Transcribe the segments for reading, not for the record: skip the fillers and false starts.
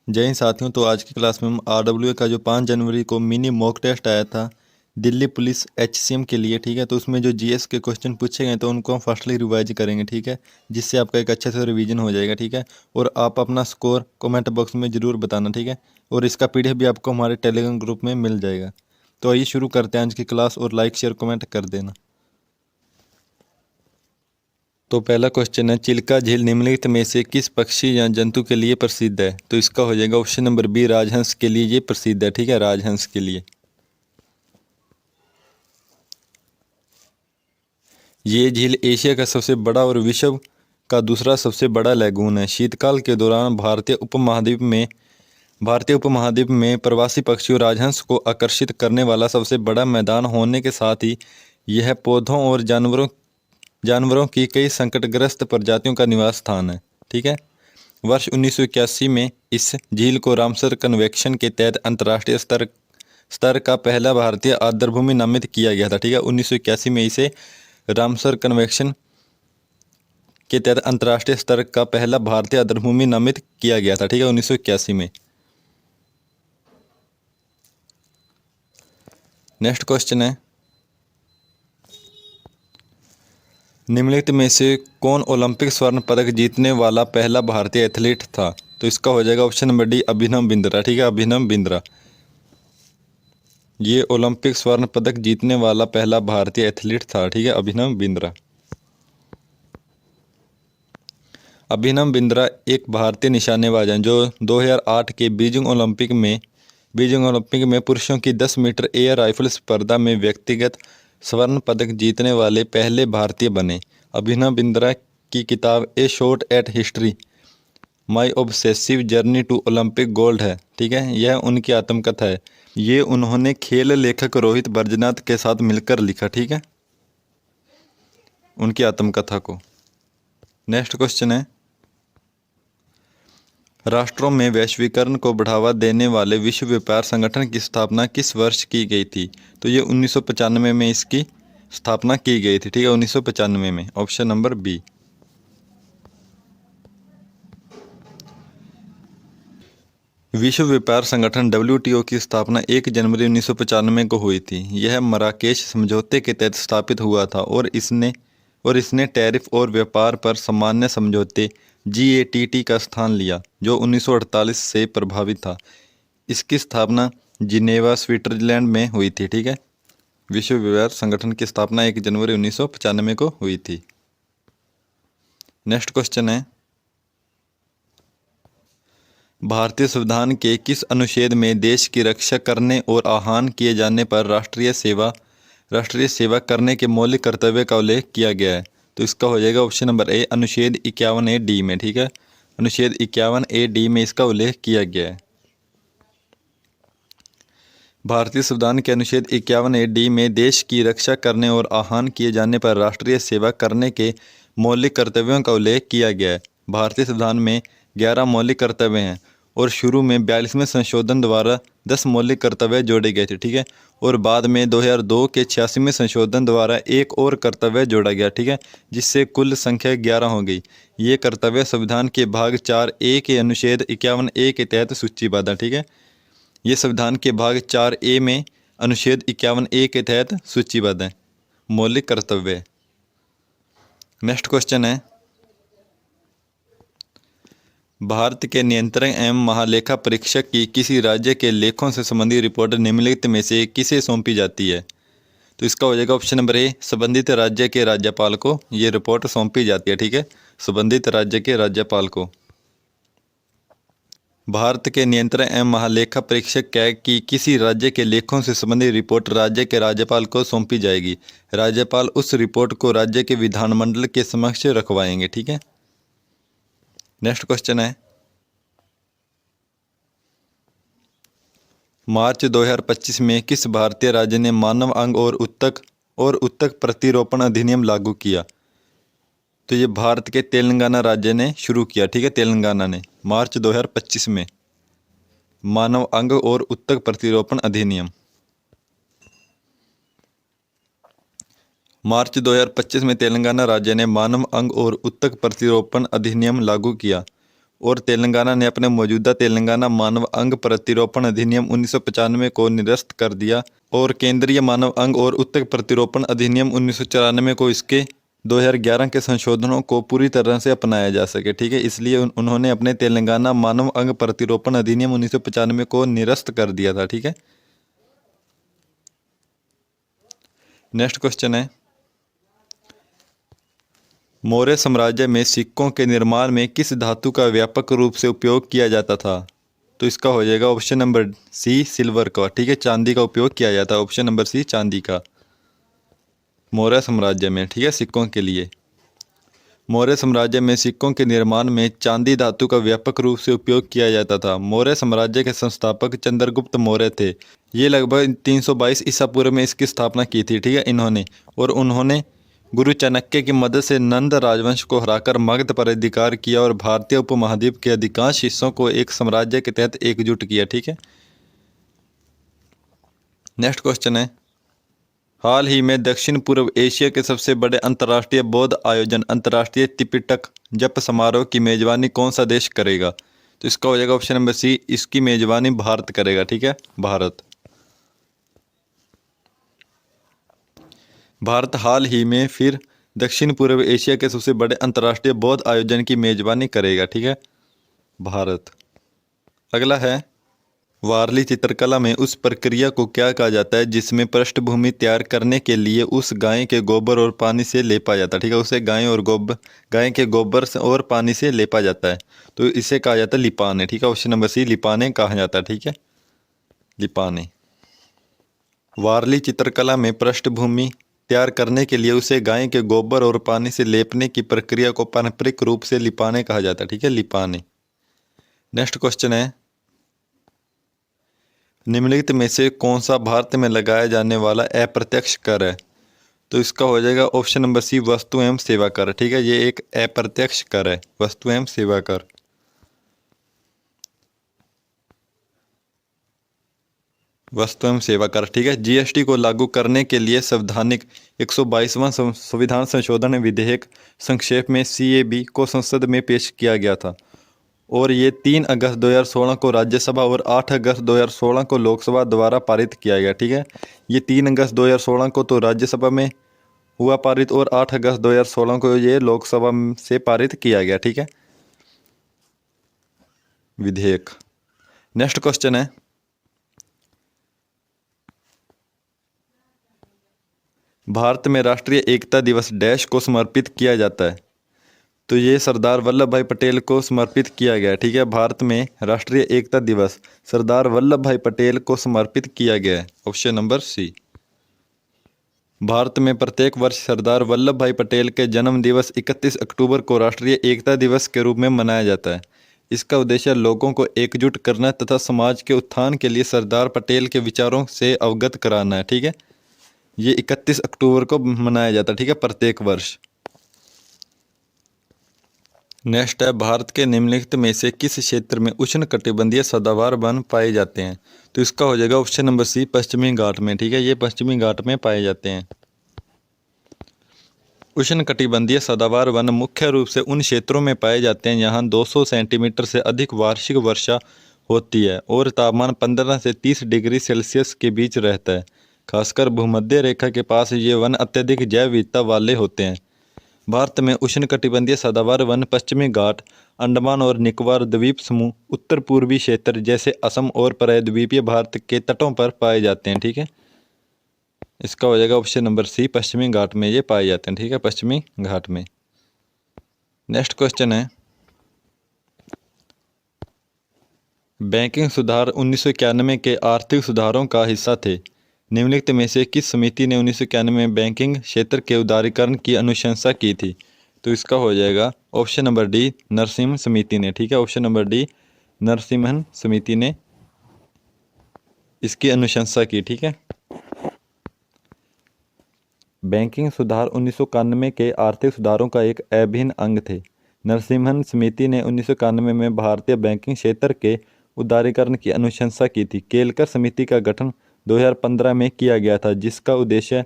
जय हिंद साथियों। तो आज की क्लास में हम आरडब्ल्यू का जो 5 जनवरी को मिनी मॉक टेस्ट आया था दिल्ली पुलिस एचसीएम के लिए, ठीक है। तो उसमें जो जीएस के क्वेश्चन पूछे गए तो उनको हम फर्स्टली रिवाइज करेंगे, ठीक है, जिससे आपका एक अच्छे से रिवीजन हो जाएगा, ठीक है। और आप अपना स्कोर कमेंट बॉक्स में ज़रूर बताना, ठीक है। और इसका पीडीएफ भी आपको हमारे टेलीग्राम ग्रुप में मिल जाएगा। तो आइए शुरू करते हैं आज की क्लास, और लाइक शेयर कमेंट कर देना। तो पहला क्वेश्चन है, चिल्का झील निम्नलिखित में से किस पक्षी या जंतु के लिए प्रसिद्ध है? तो इसका हो जाएगा ऑप्शन नंबर बी, राजहंस के लिए ये प्रसिद्ध है, ठीक है, राजहंस के लिए। ये झील एशिया का सबसे बड़ा और विश्व का दूसरा सबसे बड़ा लैगून है। शीतकाल के दौरान भारतीय उपमहाद्वीप में प्रवासी पक्षियों राजहंस को आकर्षित करने वाला सबसे बड़ा मैदान होने के साथ ही यह पौधों और जानवरों की कई संकटग्रस्त प्रजातियों का निवास स्थान है, ठीक है। वर्ष 1981 में इस झील को रामसर कन्वेंशन के तहत अंतर्राष्ट्रीय स्तर का पहला भारतीय आर्द्रभूमि नामित किया गया था, ठीक है। 1981 में इसे रामसर कन्वेंशन के तहत अंतर्राष्ट्रीय स्तर का पहला भारतीय आर्द्रभूमि नामित किया गया था, ठीक है, 1981 में। नेक्स्ट क्वेश्चन है, निम्नलिखित में से कौन ओलंपिक स्वर्ण पदक जीतने वाला पहला भारतीय एथलीट था? तो इसका हो जाएगा option number D, Abhinav Bindra, ठीक है, अभिनव बिंद्रा। ये ओलंपिक स्वर्ण पदक जीतने वाला पहला भारतीय एथलीट था, ठीक है, अभिनव बिंद्रा। अभिनव बिंद्रा एक भारतीय निशानेबाज हैं जो 2008 के बीजिंग ओलंपिक में पुरुषों की 10 मीटर एयर राइफल स्पर्धा में व्यक्तिगत स्वर्ण पदक जीतने वाले पहले भारतीय बने। अभिनव बिंद्रा की किताब a shot at history my obsessive journey to Olympic gold है, ठीक है, यह उनकी आत्मकथा है। ये उन्होंने खेल लेखक रोहित बैजनाथ के साथ मिलकर लिखा, ठीक है, उनकी आत्मकथा को। नेक्स्ट क्वेश्चन है, राष्ट्रों में वैश्वीकरण को बढ़ावा देने वाले विश्व व्यापार संगठन की स्थापना किस वर्ष की गई थी? तो ये 1995 में इसकी स्थापना की गई थी, ठीक है, 1995 में, ऑप्शन नंबर बी। विश्व व्यापार संगठन WTO की स्थापना 1 जनवरी 1995 को हुई थी। यह मराकेश समझौते के तहत स्थापित हुआ था और इसने टैरिफ और व्यापार पर सामान्य समझौते GATT का स्थान लिया, जो 1948 से प्रभावित था। इसकी स्थापना जिनेवा, स्विट्जरलैंड में हुई थी, ठीक है। विश्व व्यापार संगठन की स्थापना 1 जनवरी 1995 को हुई थी। नेक्स्ट क्वेश्चन है, भारतीय संविधान के किस अनुच्छेद में देश की रक्षा करने और आह्वान किए जाने पर राष्ट्रीय सेवा करने के मौलिक कर्तव्य का उल्लेख किया गया है? तो इसका हो जाएगा ऑप्शन नंबर ए, अनुच्छेद 51A(d) में, ठीक है, अनुच्छेद 51A(d) में इसका उल्लेख किया गया है। भारतीय संविधान के अनुच्छेद 51A(d) में देश की रक्षा करने और आह्वान किए जाने पर राष्ट्रीय सेवा करने के मौलिक कर्तव्यों का उल्लेख किया गया है। भारतीय संविधान में 11 मौलिक कर्तव्य हैं और शुरू में 42वें संशोधन द्वारा 10 मौलिक कर्तव्य जोड़े गए थे, ठीक है, और बाद में 2002 के 86वें संशोधन द्वारा एक और कर्तव्य जोड़ा गया, ठीक है, जिससे कुल संख्या 11 हो गई। ये कर्तव्य संविधान के भाग 4A के अनुच्छेद 51A के तहत सूचीबद्ध है, ठीक है। ये संविधान के भाग 4A में अनुच्छेद 51A के तहत सूचीबद्ध है मौलिक कर्तव्य। नेक्स्ट क्वेश्चन है, भारत के नियंत्रक एवं महालेखा परीक्षक की किसी राज्य के लेखों से संबंधित रिपोर्ट निम्नलिखित में से किसे सौंपी जाती है? तो इसका हो जाएगा ऑप्शन नंबर ए, संबंधित राज्य के राज्यपाल को ये रिपोर्ट सौंपी जाती है, ठीक है, संबंधित राज्य के राज्यपाल को। भारत के नियंत्रक एवं महालेखा परीक्षक की किसी राज्य के लेखों से संबंधित रिपोर्ट राज्य के राज्यपाल को सौंपी जाएगी। राज्यपाल उस रिपोर्ट को राज्य के विधानमंडल के समक्ष रखवाएंगे, ठीक है। नेक्स्ट क्वेश्चन है, मार्च 2025 में किस भारतीय राज्य ने मानव अंग और उत्तक प्रतिरोपण अधिनियम लागू किया? तो ये भारत के तेलंगाना राज्य ने शुरू किया, ठीक है, तेलंगाना ने मार्च 2025 में मानव अंग और उत्तक प्रतिरोपण अधिनियम। मार्च 2025 में तेलंगाना राज्य ने मानव अंग और उत्तक प्रतिरोपण अधिनियम लागू किया। और तेलंगाना ने अपने मौजूदा तेलंगाना मानव अंग प्रतिरोपण अधिनियम 1995 को निरस्त कर दिया और केंद्रीय मानव अंग और ऊतक प्रतिरोपण अधिनियम 1994 को इसके 2011 के संशोधनों को पूरी तरह से अपनाया जा सके। ठीक है, इसलिए उन्होंने अपने तेलंगाना मानव अंग प्रतिरोपण अधिनियम 1995 को निरस्त कर दिया था। ठीक है, नेक्स्ट क्वेश्चन है, मौर्य साम्राज्य में सिक्कों के निर्माण में किस धातु का व्यापक रूप से उपयोग किया जाता था? तो इसका हो जाएगा ऑप्शन नंबर सी, सिल्वर का। ठीक है, चांदी का उपयोग किया जाता है। ऑप्शन नंबर सी, चांदी का, मौर्य साम्राज्य में। ठीक है, सिक्कों के लिए मौर्य साम्राज्य में सिक्कों के निर्माण में चांदी धातु का व्यापक रूप से उपयोग किया जाता था। मौर्य साम्राज्य के संस्थापक चंद्रगुप्त मौर्य थे। ये लगभग 322 ईसा पूर्व में इसकी स्थापना की थी। ठीक है, उन्होंने गुरु चाणक्य की मदद से नंद राजवंश को हराकर मगध पर अधिकार किया और भारतीय उपमहाद्वीप के अधिकांश हिस्सों को एक साम्राज्य के तहत एकजुट किया। ठीक है, नेक्स्ट क्वेश्चन है, हाल ही में दक्षिण पूर्व एशिया के सबसे बड़े अंतर्राष्ट्रीय बौद्ध आयोजन अंतर्राष्ट्रीय त्रिपिटक जप समारोह की मेजबानी कौन सा देश करेगा? तो इसका हो जाएगा ऑप्शन नंबर सी, इसकी मेजबानी भारत करेगा। ठीक है, भारत हाल ही में फिर दक्षिण पूर्व एशिया के सबसे बड़े अंतर्राष्ट्रीय बौद्ध आयोजन की मेजबानी करेगा। ठीक है, भारत। अगला है, वारली चित्रकला में उस प्रक्रिया को क्या कहा जाता है जिसमें पृष्ठभूमि तैयार करने के लिए उस गाय के गोबर और पानी से लेपा जाता है? ठीक है, उसे गाय के गोबर से और पानी से लेपा जाता है, तो इसे कहा जाता है लिपाने। ठीक है, ऑप्शन नंबर सी, लिपाने कहा जाता है। ठीक है, लिपाने। वारली चित्रकला में पृष्ठभूमि तैयार करने के लिए उसे गाय के गोबर और पानी से लेपने की प्रक्रिया को पारंपरिक रूप से लिपाने कहा जाता है। ठीक है, लिपाने। नेक्स्ट क्वेश्चन है, निम्नलिखित में से कौन सा भारत में लगाया जाने वाला अप्रत्यक्ष कर है? तो इसका हो जाएगा ऑप्शन नंबर सी, वस्तु एवं सेवा कर। ठीक है, ये एक अप्रत्यक्ष कर है, वस्तु एवं सेवा कर। वस्तु एवं सेवा कर। ठीक है, जीएसटी को लागू करने के लिए संवैधानिक 122वां संविधान संशोधन विधेयक संक्षेप में सीएबी को संसद में पेश किया गया था और ये 3 अगस्त 2016 को राज्यसभा और 8 अगस्त 2016 को लोकसभा द्वारा पारित किया गया। ठीक है, ये 3 अगस्त 2016 को तो राज्यसभा में हुआ पारित और 8 अगस्त 2016 को ये लोकसभा से पारित किया गया। ठीक है, विधेयक। नेक्स्ट क्वेश्चन है, भारत में राष्ट्रीय एकता दिवस डैश को समर्पित किया जाता है? तो ये सरदार वल्लभ भाई पटेल को समर्पित किया गया है। ठीक है, भारत में राष्ट्रीय एकता दिवस सरदार वल्लभ भाई पटेल को समर्पित किया गया है। Option number C. भारत में प्रत्येक वर्ष सरदार वल्लभ भाई पटेल के जन्म दिवस 31 अक्टूबर को राष्ट्रीय एकता दिवस के रूप में मनाया जाता है। इसका उद्देश्य लोगों को एकजुट करना तथा समाज के उत्थान के लिए सरदार पटेल के विचारों से अवगत कराना है। ठीक है, ये 31 अक्टूबर को मनाया जाता है। ठीक है, प्रत्येक वर्ष। नेक्स्ट है, भारत के निम्नलिखित में से किस क्षेत्र में उष्णकटिबंधीय सदाबहार वन पाए जाते हैं? तो इसका हो जाएगा ऑप्शन नंबर सी, पश्चिमी घाट में। ठीक है, ये पश्चिमी घाट में पाए जाते हैं। उष्णकटिबंधीय सदाबहार वन मुख्य रूप से उन क्षेत्रों में पाए जाते हैं जहां 200 सेंटीमीटर से अधिक वार्षिक वर्षा होती है और तापमान 15 से 30 डिग्री सेल्सियस के बीच रहता है। खासकर भूमध्य रेखा के पास ये वन अत्यधिक जैव विविधता वाले होते हैं। भारत में उष्णकटिबंधीय सदाबहार वन पश्चिमी घाट, अंडमान और निकोबार द्वीप समूह, उत्तर पूर्वी क्षेत्र जैसे असम और प्रायद्वीपीय भारत के तटों पर पाए जाते हैं। ठीक है, इसका हो जाएगा ऑप्शन नंबर सी, पश्चिमी घाट में ये पाए जाते हैं। ठीक है, पश्चिमी घाट में। नेक्स्ट क्वेश्चन है, बैंकिंग सुधार 1991 के आर्थिक सुधारों का हिस्सा थे। निम्नलिखित में से किस समिति ने 1991 में बैंकिंग क्षेत्र के उदारीकरण की अनुशंसा की थी? तो इसका हो जाएगा ऑप्शन नंबर डी, नरसिम्हन समिति ने। ठीक है, ऑप्शन नंबर डी, नरसिम्हन समिति ने इसकी अनुशंसा की। ठीक है, बैंकिंग सुधार 1991 के आर्थिक सुधारों का एक अभिन्न अंग थे। नरसिम्हन समिति ने 1991 में भारतीय बैंकिंग क्षेत्र के उदारीकरण की अनुशंसा की थी। केलकर समिति का गठन 2015 में किया गया था, जिसका उद्देश्य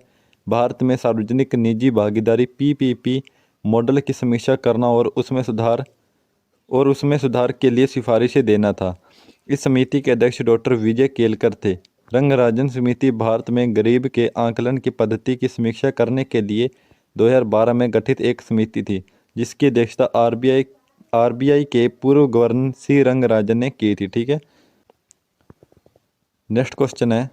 भारत में सार्वजनिक निजी भागीदारी पीपीपी मॉडल की समीक्षा करना और उसमें सुधार और उसमें सुधार के लिए सिफारिशें देना था। इस समिति के अध्यक्ष डॉक्टर विजय केलकर थे। रंगराजन समिति भारत में गरीब के आकलन की पद्धति की समीक्षा करने के लिए 2012 में गठित एक समिति थी, जिसकी अध्यक्षता आरबीआई के पूर्व गवर्नर सी रंगराजन ने की थी। ठीक है। नेक्स्ट क्वेश्चन है,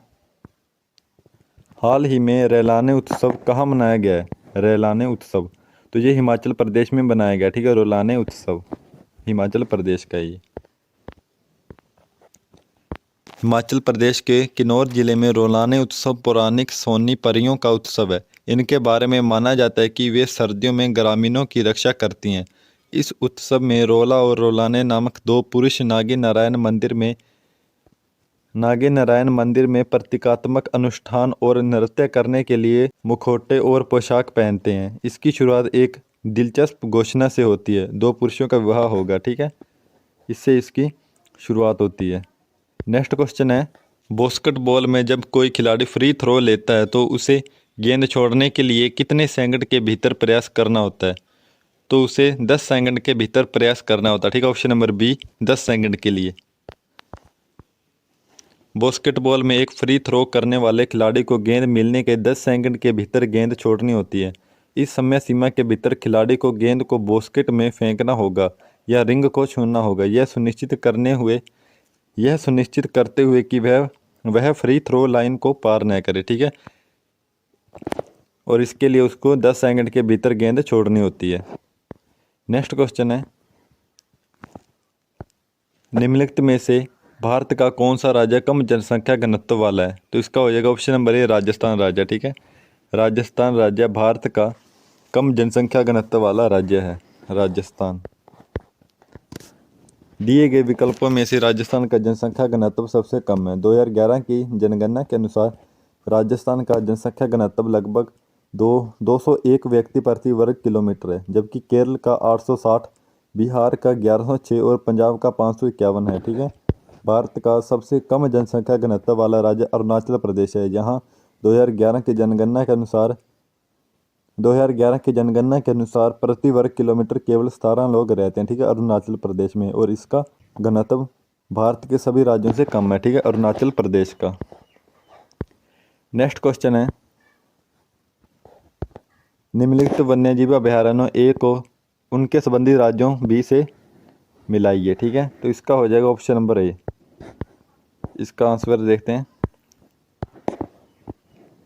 हाल ही में रैलाने उत्सव कहाँ मनाया गया है? रैलाने उत्सव तो ये हिमाचल प्रदेश में बनाया गया। ठीक है, रैलाने उत्सव हिमाचल प्रदेश का ये हिमाचल प्रदेश के किन्नौर जिले में रोलाने उत्सव पौराणिक सोनी परियों का उत्सव है। इनके बारे में माना जाता है कि वे सर्दियों में ग्रामीणों की रक्षा करती हैं। इस उत्सव में रोला और रोलाने नामक दो पुरुष नागी नारायण मंदिर में प्रतीकात्मक अनुष्ठान और नृत्य करने के लिए मुखौटे और पोशाक पहनते हैं। इसकी शुरुआत एक दिलचस्प घोषणा से होती है, दो पुरुषों का विवाह होगा। ठीक है, इससे इसकी शुरुआत होती है। नेक्स्ट क्वेश्चन है, बास्केटबॉल में जब कोई खिलाड़ी फ्री थ्रो लेता है तो उसे गेंद छोड़ने के लिए कितने सेकंड के भीतर प्रयास करना होता है? तो उसे 10 सेकंड के भीतर प्रयास करना होता है। ठीक है, ऑप्शन नंबर बी 10 सेकंड के लिए। बास्केटबॉल में एक फ्री थ्रो करने वाले खिलाड़ी को गेंद मिलने के 10 सेकंड के भीतर गेंद छोड़नी होती है। इस समय सीमा के भीतर खिलाड़ी को गेंद को बास्केट में फेंकना होगा या रिंग को छूना होगा, यह सुनिश्चित करते हुए कि वह फ्री थ्रो लाइन को पार न करे। ठीक है, और इसके लिए उसको 10 सेकंड के भीतर गेंद छोड़नी होती है। नेक्स्ट क्वेश्चन है, निम्नलिखित में से भारत का कौन सा राज्य कम जनसंख्या घनत्व वाला है? तो इसका हो जाएगा ऑप्शन नंबर ए राजस्थान राज्य। ठीक है, राजस्थान राज्य भारत का कम जनसंख्या घनत्व वाला राज्य है, राजस्थान। दिए गए विकल्पों में से राजस्थान का जनसंख्या घनत्व सबसे कम है। 2011 की जनगणना के अनुसार राजस्थान का जनसंख्या घनत्व लगभग 201 व्यक्ति प्रति वर्ग किलोमीटर है, जबकि केरल का 860, बिहार का 1106 और पंजाब का 551 है। ठीक है, भारत का सबसे कम जनसंख्या घनत्व वाला राज्य अरुणाचल प्रदेश है, जहां 2011 की जनगणना के अनुसार प्रति वर्ग किलोमीटर केवल 17 लोग रहते हैं। ठीक है, अरुणाचल प्रदेश में, और इसका घनत्व भारत के सभी राज्यों से कम है। ठीक है, अरुणाचल प्रदेश का। नेक्स्ट क्वेश्चन है, निम्नलिखित वन्यजीव अभयारण्यों ए को उनके संबंधित राज्यों बी से मिलाइए। ठीक है, तो इसका हो जाएगा ऑप्शन नंबर ए। इसका आंसर देखते हैं,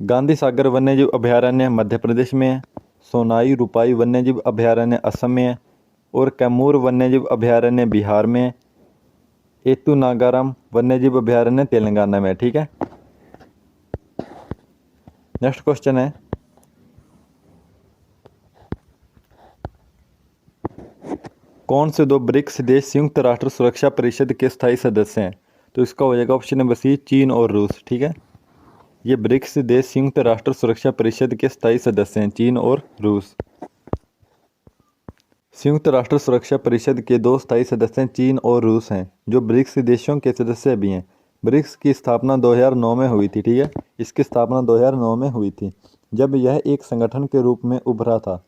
गांधी सागर वन्यजीव अभयारण्य मध्य प्रदेश में है, सोनाई रूपाई वन्यजीव अभयारण्य असम में है, और कैमूर वन्यजीव अभयारण्य बिहार में है, एतु नागाराम वन्यजीव अभयारण्य तेलंगाना में है। ठीक है, नेक्स्ट क्वेश्चन है, कौन से दो ब्रिक्स देश संयुक्त राष्ट्र सुरक्षा परिषद के स्थायी सदस्य हैं? तो इसका हो जाएगा ऑप्शन नंबर सी चीन और रूस। ठीक है, ये ब्रिक्स देश संयुक्त राष्ट्र सुरक्षा परिषद के स्थायी सदस्य हैं, चीन और रूस। संयुक्त राष्ट्र सुरक्षा परिषद के दो स्थायी सदस्य चीन और रूस हैं, जो ब्रिक्स देशों के सदस्य भी हैं। ब्रिक्स की स्थापना 2009 में हुई थी। ठीक है, इसकी स्थापना 2009 में हुई थी, जब यह एक संगठन के रूप में उभरा था,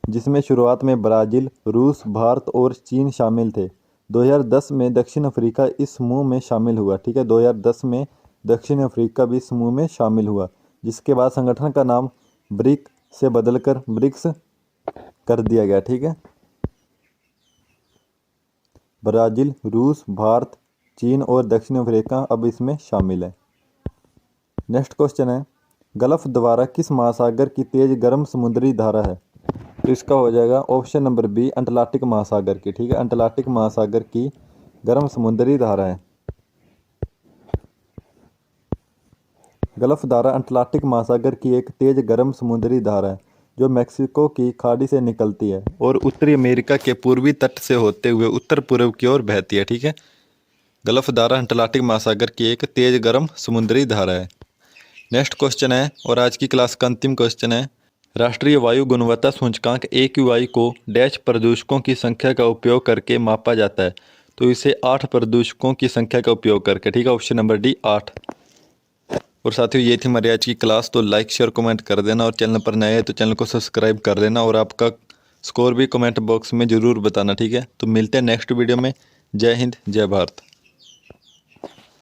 जिसमें शुरुआत में ब्राज़ील, रूस, भारत और चीन शामिल थे। 2010 में दक्षिण अफ्रीका इस समूह में शामिल हुआ। ठीक है, 2010 में दक्षिण अफ्रीका भी समूह में शामिल हुआ, जिसके बाद संगठन का नाम ब्रिक से बदलकर ब्रिक्स कर दिया गया। ठीक है, ब्राज़ील, रूस, भारत, चीन और दक्षिण अफ्रीका अब इसमें शामिल है। नेक्स्ट क्वेश्चन है, गल्फ द्वारा किस महासागर की तेज गर्म समुद्री धारा है? तो इसका हो जाएगा ऑप्शन नंबर बी अंटार्कटिक महासागर की। ठीक है, अंटार्कटिक महासागर की गर्म समुद्री धारा है। गल्फ धारा अंटार्कटिक महासागर की एक तेज गर्म समुद्री धारा है, जो मैक्सिको की खाड़ी से निकलती है और उत्तरी अमेरिका के पूर्वी तट से होते हुए उत्तर पूर्व की ओर बहती है। ठीक है, गल्फ धारा अंटार्कटिक महासागर की एक तेज गर्म समुद्री धारा है। नेक्स्ट क्वेश्चन है, और आज की क्लास का अंतिम क्वेश्चन है, राष्ट्रीय वायु गुणवत्ता सूचकांक AQI को डैश प्रदूषकों की संख्या का उपयोग करके मापा जाता है। तो इसे 8 प्रदूषकों की संख्या का उपयोग करके। ठीक है, ऑप्शन नंबर डी 8। और साथियों, ये थी हमारी आज की क्लास। तो लाइक शेयर कमेंट कर देना, और चैनल पर नए हैं तो चैनल को सब्सक्राइब कर देना, और आपका स्कोर भी कमेंट बॉक्स में ज़रूर बताना, ठीक है। तो मिलते हैं नेक्स्ट वीडियो में। जय हिंद, जय भारत।